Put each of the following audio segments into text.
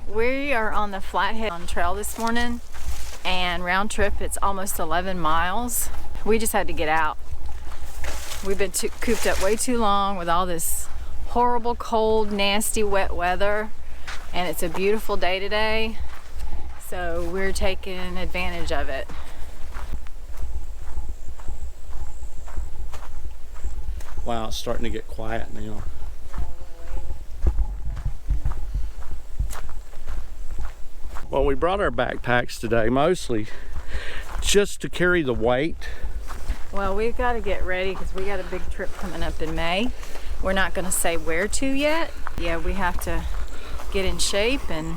We are on the Flathead Trail this morning, and round trip it's almost 11 miles. We just had to get out. We've been cooped up way too long with all this horrible, cold, nasty, wet weather, and it's a beautiful day today, so we're taking advantage of it. Wow, it's starting to get quiet now. Well, we brought our backpacks today mostly just to carry the weight. Well, we've got to get ready because we got a big trip coming up in May. We're not going to say where to yet. Yeah, we have to get in shape and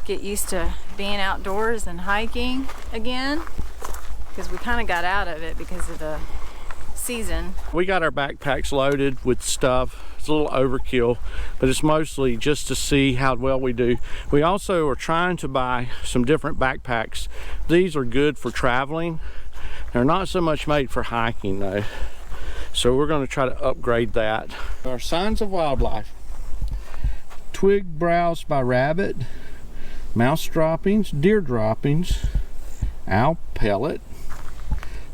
get used to being outdoors and hiking again, because we kind of got out of it because of the season. We got our backpacks loaded with stuff. It's a little overkill, but it's mostly just to see how well we do. We also are trying to buy some different backpacks. These are good for traveling. They're not so much made for hiking though. So we're going to try to upgrade that. Our signs of wildlife: twig browse by rabbit, mouse droppings, deer droppings, owl pellet,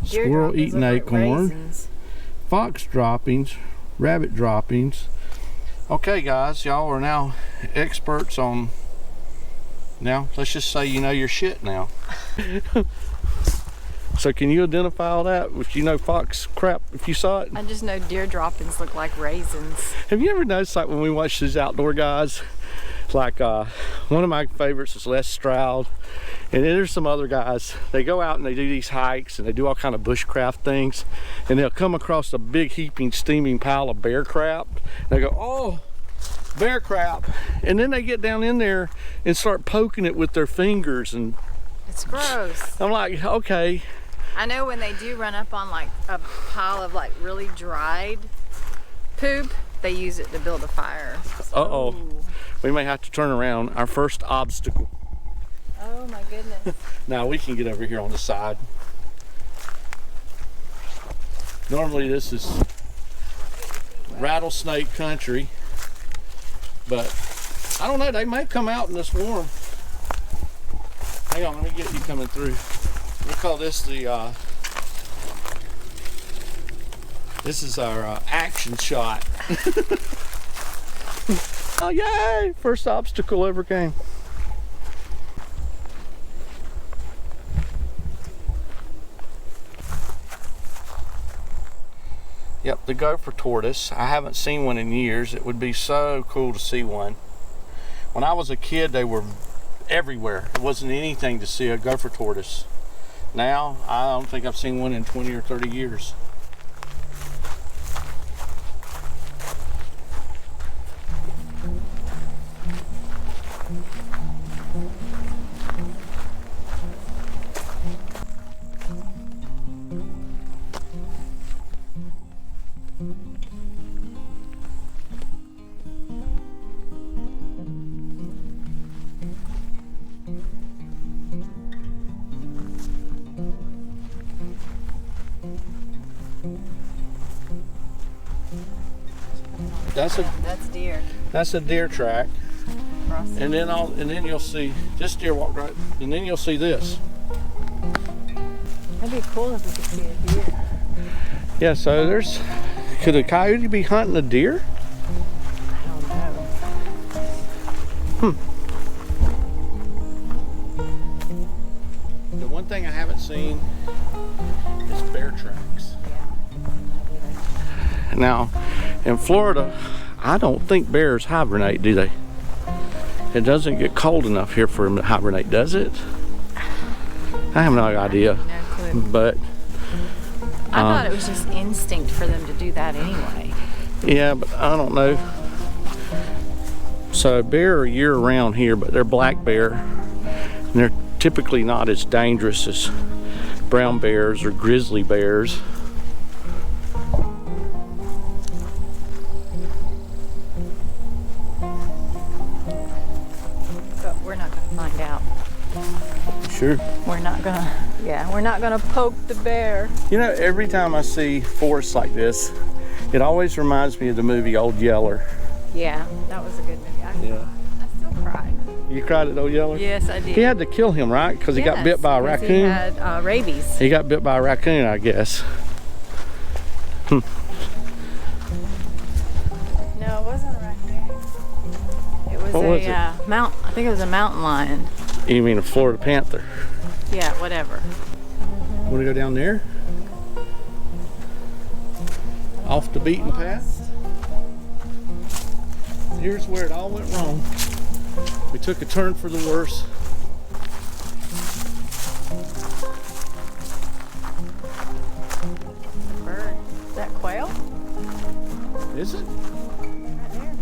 squirrel eating acorn, fox droppings, rabbit droppings. Okay guys, y'all are now experts on, now let's just say you know your shit now. So can you identify all that? If you know fox crap, if you saw it? I just know deer droppings look like raisins. Have you ever noticed, like when we watch these outdoor guys, like one of my favorites is Les Stroud, and then there's some other guys, they go out and they do these hikes and they do all kind of bushcraft things, and they'll come across a big heaping steaming pile of bear crap. They go, oh, bear crap, and then they get down in there and start poking it with their fingers, and it's gross. I'm like, okay. I know when they do run up on like a pile of like really dried poop, they use it to build a fire. Uh-oh. We may have to turn around. Our first obstacle. Oh my goodness. Now we can get over here on the side. Normally this is rattlesnake country, but I don't know, they may come out in this warm. Hang on, let me get you coming through. We call this the this is our action shot. Oh yay! First obstacle overcame. Yep, the gopher tortoise. I haven't seen one in years. It would be so cool to see one. When I was a kid, they were everywhere. It wasn't anything to see a gopher tortoise. Now, I don't think I've seen one in 20 or 30 years. That's deer. That's a deer track. Crossing. And then you'll see this deer walk right, and then you'll see this. That'd be cool if we could see a deer. Yeah, so could a coyote be hunting a deer? I don't know. The one thing I haven't seen is bear tracks. Yeah. Now, in Florida, I don't think bears hibernate, do they? It doesn't get cold enough here for them to hibernate, does it? I have no idea. No clue. But I thought it was just instinct for them to do that anyway. yeah, but I don't know. So bear are year round here, but they're black bear, and they're typically not as dangerous as brown bears or grizzly bears. But we're not going to find out. Sure. We're not gonna poke the bear. You know, every time I see forests like this, it always reminds me of the movie Old Yeller. Yeah, that was a good movie. I still cry. You cried at old Yeller? Yes, I did. He had to kill him, right? Because he got bit by a raccoon? He had rabies. He got bit by a raccoon, I guess. No, it wasn't a raccoon. It was I think it was a mountain lion. You mean a Florida panther? Yeah, whatever. Want to go down there? Off the beaten path? Here's where it all went wrong. We took a turn for the worse. Bird. Is that quail? Is it? Right there.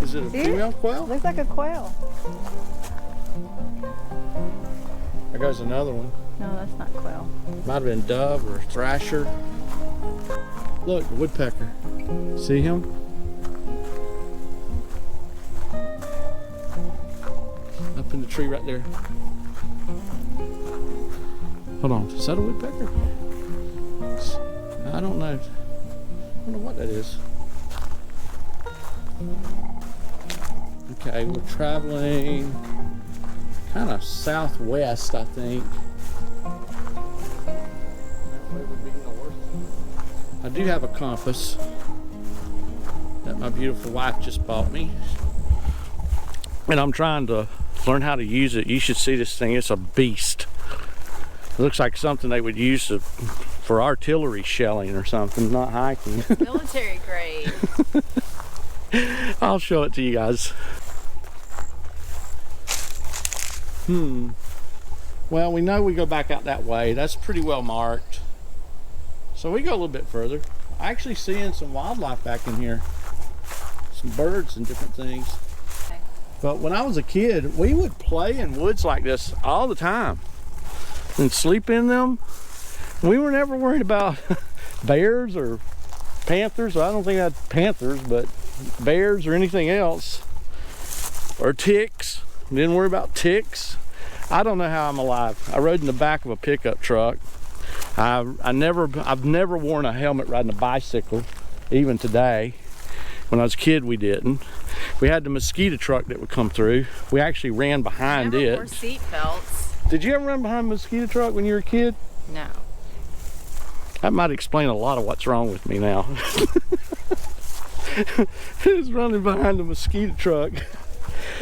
Is it a female quail? Looks like a quail. There goes another one. No, that's not quail. Might have been dove or thrasher. Look, a woodpecker. See him? Up in the tree right there. Hold on, is that a woodpecker? I don't know. I don't know what that is. Okay, we're traveling kind of southwest, I think. I do have a compass that my beautiful wife just bought me, and I'm trying to learn how to use it. You should see this thing. It's a beast. It looks like something they would use for artillery shelling or something, not hiking. Military grade. I'll show it to you guys. Well, we know we go back out that way. That's pretty well marked. So we go a little bit further. Actually seeing some wildlife back in here. Some birds and different things. Okay. But when I was a kid, we would play in woods like this all the time and sleep in them. We were never worried about bears or panthers. I don't think I had panthers, but bears or anything else. Or ticks. Didn't worry about ticks. I don't know how I'm alive. I rode in the back of a pickup truck. I've never worn a helmet riding a bicycle, even today. When I was a kid, we didn't. We had the mosquito truck that would come through. We actually ran behind it. Wore seat belts. Did you ever run behind a mosquito truck when you were a kid? No. That might explain a lot of what's wrong with me now. He was running behind a mosquito truck.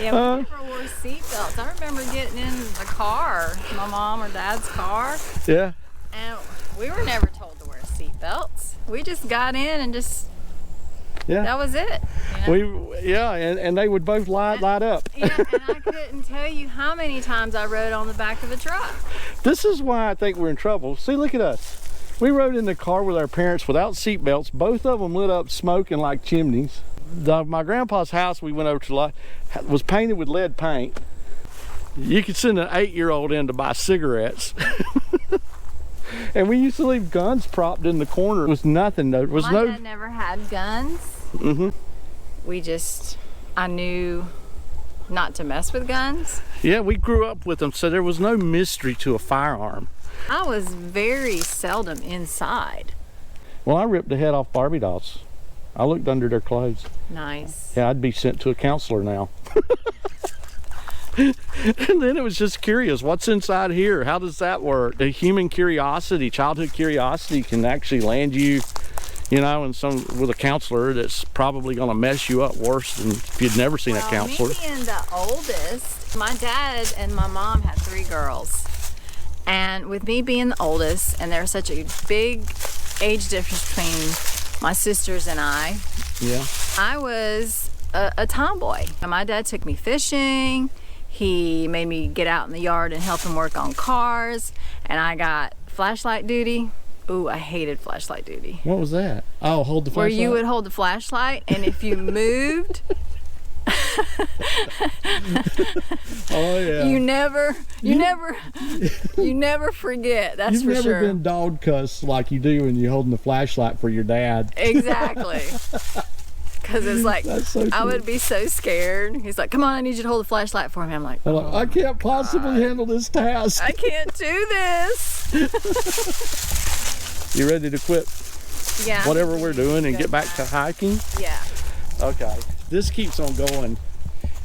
Yeah, we never wore seat belts. I remember getting in the car, my mom or dad's car. Yeah. And we were never told to wear seat belts. We just got in and that was it. You know? And they would both light up. Yeah, and I couldn't tell you how many times I rode on the back of a truck. This is why I think we're in trouble. See, look at us. We rode in the car with our parents without seat belts. Both of them lit up smoking like chimneys. My grandpa's house we went over to was painted with lead paint. You could send an 8-year-old in to buy cigarettes. And we used to leave guns propped in the corner. It was nothing though. My dad never had guns. I knew not to mess with guns. Yeah, we grew up with them, so there was no mystery to a firearm. I was very seldom inside. Well, I ripped the head off Barbie dolls. I looked under their clothes. Nice. Yeah, I'd be sent to a counselor now. And then it was just curious, what's inside here? How does that work? The human curiosity, childhood curiosity can actually land you, you know, with a counselor that's probably gonna mess you up worse than if you'd never seen a counselor. Me being the oldest, my dad and my mom had 3 girls. And with me being the oldest, and there's such a big age difference between my sisters and I was a tomboy. And my dad took me fishing. He made me get out in the yard and help him work on cars. And I got flashlight duty. Ooh, I hated flashlight duty. What was that? Oh, hold the flashlight? Where you would hold the flashlight, and if you moved, oh yeah. You never forget. That's for sure. You've never been dog cussed like you do when you're holding the flashlight for your dad. Exactly. Because it's like, so I would be so scared. He's like, come on, I need you to hold the flashlight for me. I'm like, I can't possibly handle this task. I can't do this. You ready to quit Yeah. whatever we're doing and get back to hiking? Yeah. Okay. this keeps on going,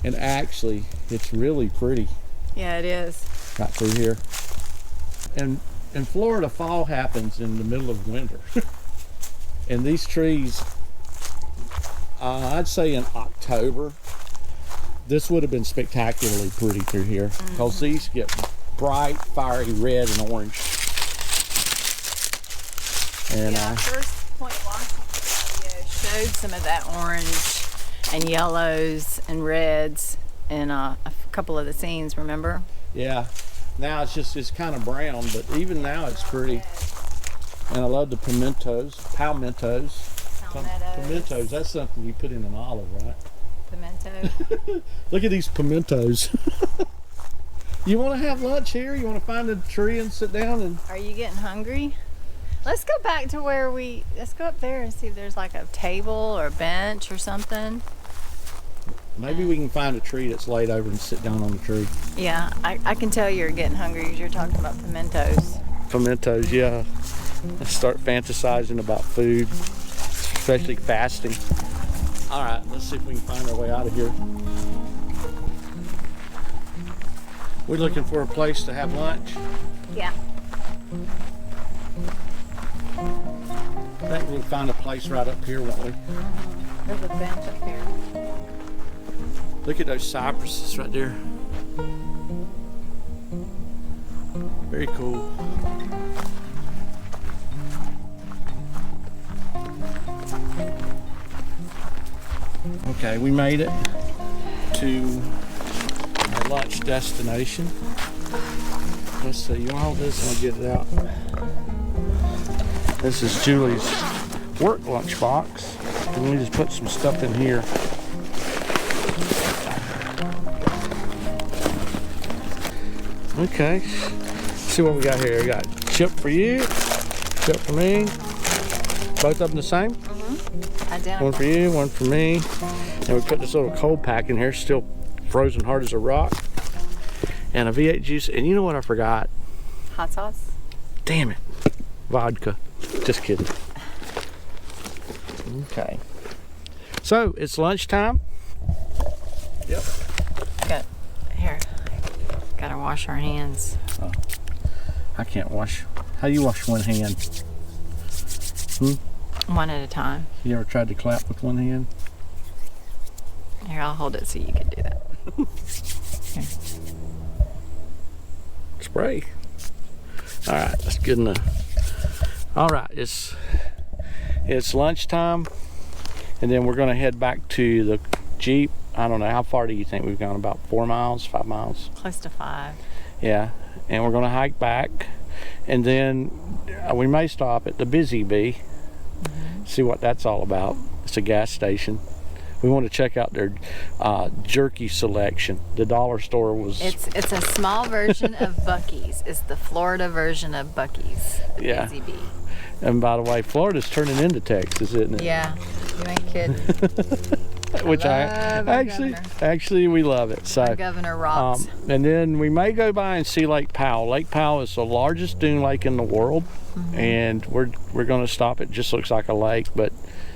and actually, it's really pretty Yeah, it is. right through here. And in Florida, fall happens in the middle of winter. And these trees, I'd say in October, this would have been spectacularly pretty through here, because these get bright, fiery red and orange. And Yeah, first Point Washington video showed some of that orange and yellows and reds in a couple of the scenes, remember? yeah, now it's kind of brown, but even now it's pretty. And I love the pimentos, palmettos. Pimentos, that's something you put in an olive, right? Pimento. Look at these pimentos. You want to have lunch here? You want to find a tree and sit down and... Are you getting hungry? Let's go back to where let's go up there and see if there's like a table or a bench or something. Maybe we can find a tree that's laid over and sit down on the tree. Yeah, I can tell you're getting hungry because you're talking about pimentos. Pimentos, yeah. I start fantasizing about food, especially fasting. All right, let's see if we can find our way out of here. We're looking for a place to have lunch. Yeah. I think we'll find a place right up here, won't we? There's a bench up here. Look at those cypresses right there. Very cool. Okay, we made it to our lunch destination. Let's see, you want to hold this and I'll get it out. This is Julie's work lunch box. And we just put some stuff in here. Okay, let's see what we got here. We got chip for you, chip for me. Both of them the same? Identical. One for you, one for me. And we put this little cold pack in here, still frozen hard as a rock. And a V8 juice. And you know what I forgot? Hot sauce? Damn it. Vodka. Just kidding. Okay. So, it's lunchtime. Yep. Gotta wash our hands. Oh, I can't wash. How do you wash one hand? One at a time. You ever tried to clap with one hand? Here, I'll hold it so you can do that. Here. Spray. All right, that's good enough. All right, it's lunchtime, and then we're gonna head back to the Jeep. I don't know, how far do you think we've gone? About 4 miles, 5 miles? Close to 5. Yeah, and we're gonna hike back, and then we may stop at the Busy Bee, see what that's all about. It's a gas station. We want to check out their jerky selection. The dollar store was... It's a small version of Buc-ee's. It's the Florida version of Buc-ee's. Yeah. Busy Bee. And by the way, Florida's turning into Texas, isn't it? Yeah, you ain't kidding. Which actually we love it. So Our governor rocks. and then we may go by and see Lake Powell. Lake Powell is the largest dune lake in the world, and we're going to stop. It just looks like a lake, but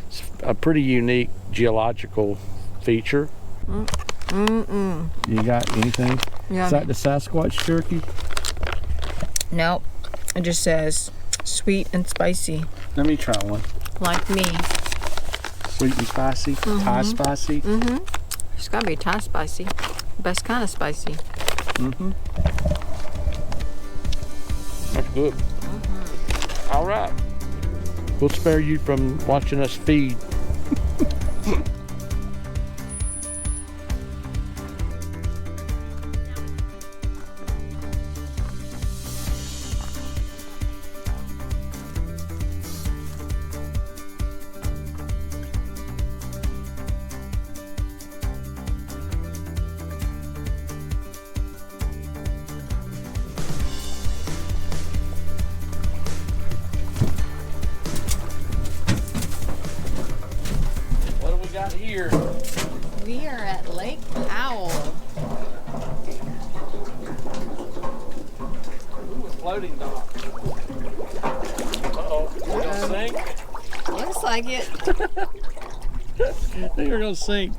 it's a pretty unique geological feature. You got anything? Yeah. Is that the Sasquatch jerky? Nope. It just says sweet and spicy. Let me try one. Like me. Sweet and spicy, Thai spicy. It's gotta be Thai spicy. Best kind of spicy. That's good. All right. We'll spare you from watching us feed. Here. We are at Lake Powell. Ooh, a floating dock. Uh-oh, we're gonna sink. Looks like it. I think we're gonna sink.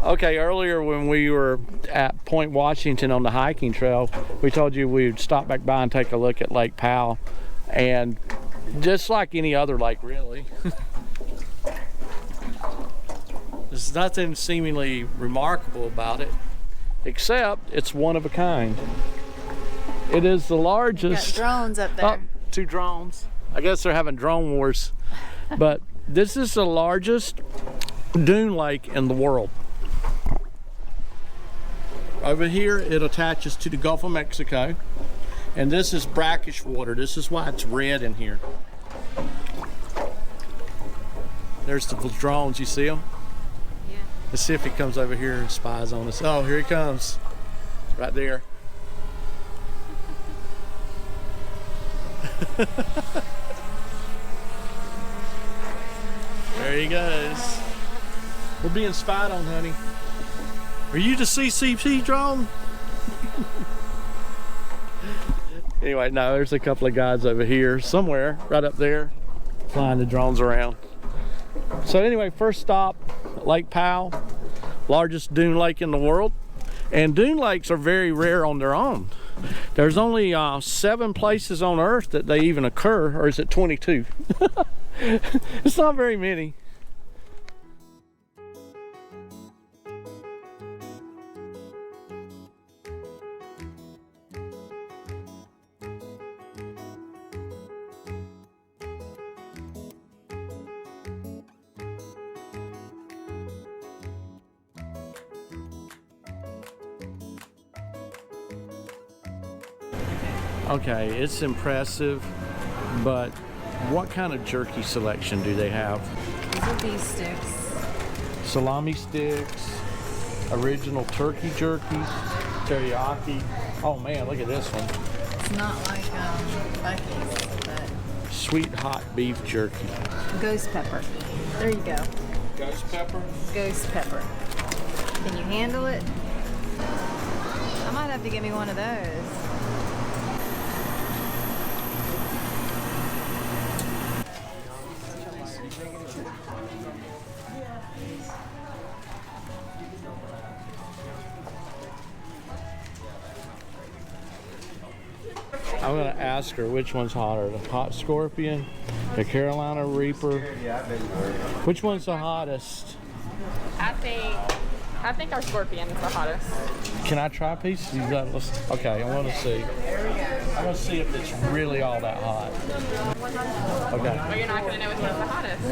Okay, earlier when we were at Point Washington on the hiking trail, we told you we'd stop back by and take a look at Lake Powell. And just like any other lake, really. There's nothing seemingly remarkable about it, except it's one of a kind. It is the largest. Got drones up there. Oh, 2 drones. I guess they're having drone wars. But this is the largest dune lake in the world. Over here, it attaches to the Gulf of Mexico, and this is brackish water. This is why it's red in here. There's the drones, you see them? Yeah. Let's see if he comes over here and spies on us. Oh, here he comes, right there. There he goes. We're being spied on, honey. Are you the CCP drone? Anyway, no, there's a couple of guys over here, somewhere, right up there, flying the drones around. So anyway, first stop, Lake Powell, largest dune lake in the world. And dune lakes are very rare on their own. There's only 7 places on Earth that they even occur, or is it 22? It's not very many. Okay, it's impressive, but what kind of jerky selection do they have? These are beef sticks. Salami sticks, original turkey jerky, teriyaki. Oh man, look at this one. It's not like Buc-ee's, but Sweet hot beef jerky. ghost pepper. There you go. Ghost pepper? Ghost pepper. Can you handle it? I might have to get me one of those. I'm gonna ask her which one's hotter, the hot scorpion, the Carolina Reaper. Which one's the hottest? I think our scorpion is the hottest. Can I try a piece? Okay, I want to see. I want to see if it's really all that hot. Okay. But you're not going to know which one's the hottest.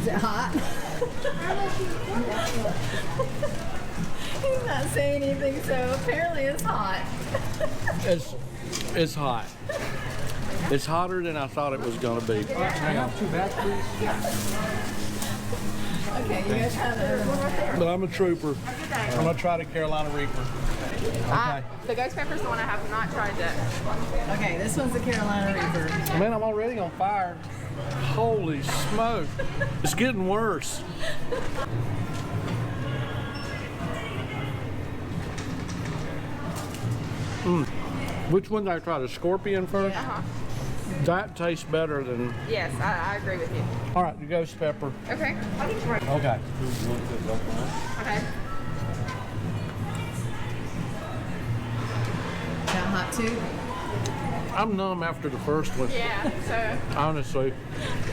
Is it hot? He's not saying anything, so apparently it's hot. It's hot. It's hotter than I thought it was going to be. Hang on. Okay, you guys have it. But I'm a trooper. I'm going to try the Carolina Reaper. Okay. The ghost pepper's the one I have not tried yet. Okay, this one's the Carolina Reaper. Man, I'm already on fire. Holy smoke. It's getting worse. Which one did I try? The scorpion first? Uh-huh. That tastes better than... Yes, I agree with you. All right, the ghost pepper. Okay. Okay. Okay. That hot too? I'm numb after the first one. Yeah, so Honestly.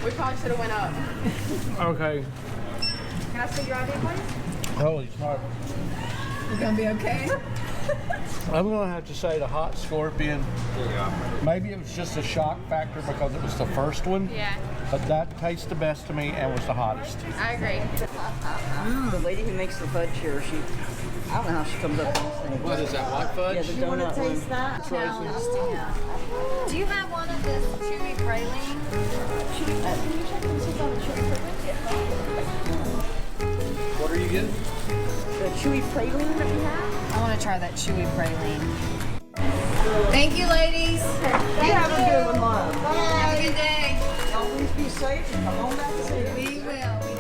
we probably should have went up. Okay. Can I see your ID, please? Holy smart. You gonna be okay? I'm gonna have to say the hot scorpion. Maybe it was just a shock factor because it was the first one. Yeah, But that tastes the best to me and was the hottest. I agree. The lady who makes the fudge here, I don't know how she comes up with these things. What is that, white fudge? Yeah, the donut one. that? Do you have one of this chewy praline? What are you getting? The chewy praline that we have. I want to try that chewy praline. Thank you, ladies. You have a good one, Love. Have a good day. Y'all please be safe and come on back to see us. We will.